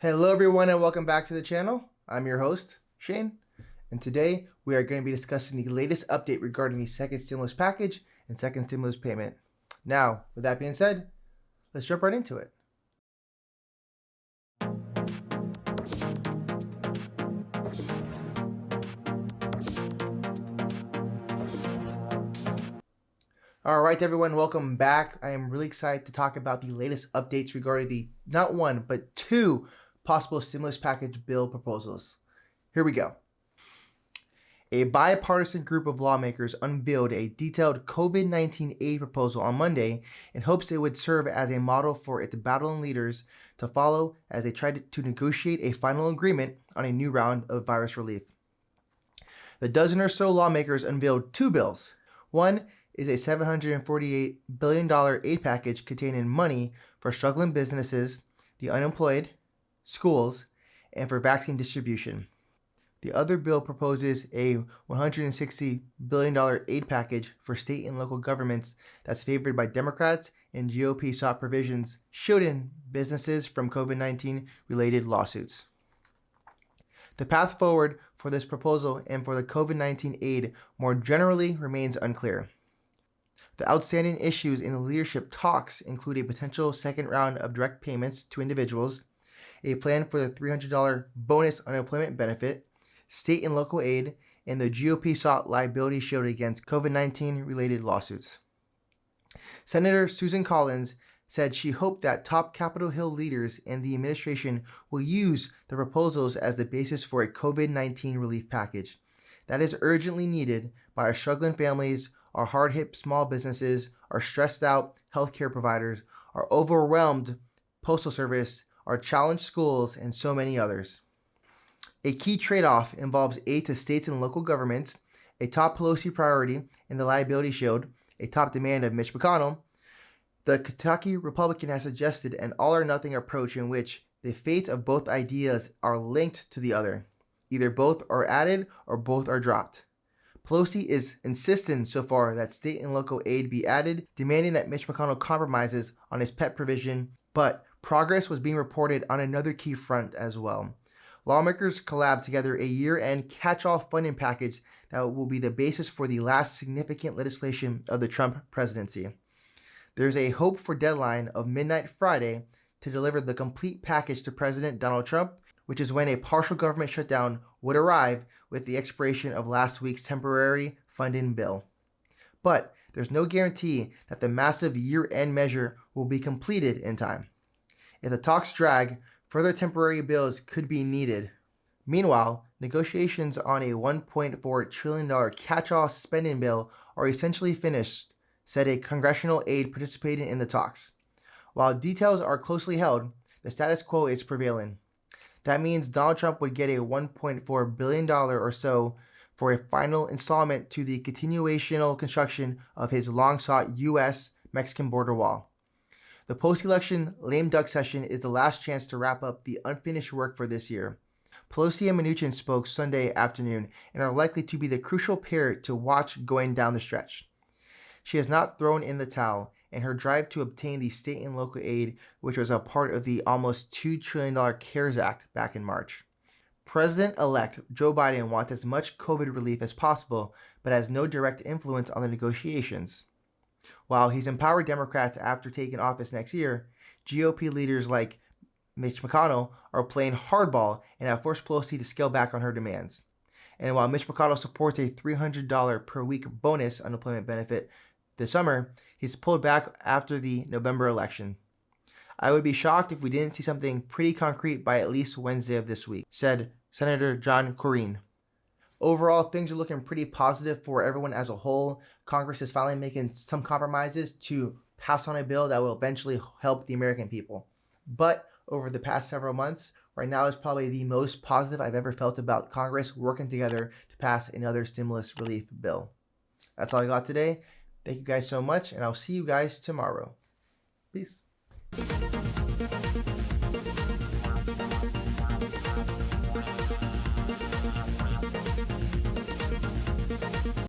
Hello everyone and welcome back to the channel. I'm your host, Shane, and today we are going to be discussing the latest update regarding the second stimulus package and second stimulus payment. Now, with that being said, let's jump right into it. Alright everyone, welcome back. I am really excited to talk about the latest updates regarding the not one, but two possible stimulus package bill proposals. Here we go. A bipartisan group of lawmakers unveiled a detailed COVID-19 aid proposal on Monday in hopes it would serve as a model for its battling leaders to follow as they tried to negotiate a final agreement on a new round of virus relief. The dozen or so lawmakers unveiled two bills. One is a $748 billion aid package containing money for struggling businesses, the unemployed, schools, and for vaccine distribution. The other bill proposes a $160 billion aid package for state and local governments that's favored by Democrats and GOP-sought provisions shielding businesses from COVID-19 related lawsuits. The path forward for this proposal and for the COVID-19 aid more generally remains unclear. The outstanding issues in the leadership talks include a potential second round of direct payments to individuals, a plan for the $300 bonus unemployment benefit, state and local aid, and the GOP-sought liability shield against COVID-19 related lawsuits. Senator Susan Collins said she hoped that top Capitol Hill leaders and the administration will use the proposals as the basis for a COVID-19 relief package that is urgently needed by our struggling families, our hard-hit small businesses, our stressed-out healthcare providers, our overwhelmed postal service, our challenged schools, and so many others. A key trade-off involves aid to states and local governments, a top Pelosi priority in the liability shield, a top demand of Mitch McConnell. The Kentucky Republican has suggested an all-or-nothing approach in which the fate of both ideas are linked to the other. Either both are added or both are dropped. Pelosi is insistent so far that state and local aid be added, demanding that Mitch McConnell compromises on his pet provision, but progress was being reported on another key front as well. Lawmakers collabed together a year-end catch-all funding package that will be the basis for the last significant legislation of the Trump presidency. There's a hope for deadline of midnight Friday to deliver the complete package to President Donald Trump, which is when a partial government shutdown would arrive with the expiration of last week's temporary funding bill. But there's no guarantee that the massive year-end measure will be completed in time. If the talks drag, further temporary bills could be needed. Meanwhile, negotiations on a $1.4 trillion catch-all spending bill are essentially finished, said a congressional aide participating in the talks. While details are closely held, the status quo is prevailing. That means Donald Trump would get a $1.4 billion or so for a final installment to the continuational construction of his long-sought U.S.-Mexican border wall. The post-election lame duck session is the last chance to wrap up the unfinished work for this year. Pelosi and Mnuchin spoke Sunday afternoon and are likely to be the crucial pair to watch going down the stretch. She has not thrown in the towel, and her drive to obtain the state and local aid, which was a part of the almost $2 trillion CARES Act back in March. President-elect Joe Biden wants as much COVID relief as possible, but has no direct influence on the negotiations. While he's empowered Democrats after taking office next year, GOP leaders like Mitch McConnell are playing hardball and have forced Pelosi to scale back on her demands. And while Mitch McConnell supports a $300 per week bonus unemployment benefit this summer, he's pulled back after the November election. I would be shocked if we didn't see something pretty concrete by at least Wednesday of this week, said Senator John Cornyn. Overall, things are looking pretty positive for everyone as a whole. Congress is finally making some compromises to pass on a bill that will eventually help the American people. But over the past several months, right now is probably the most positive I've ever felt about Congress working together to pass another stimulus relief bill. That's all I got today. Thank you guys so much, and I'll see you guys tomorrow. Peace.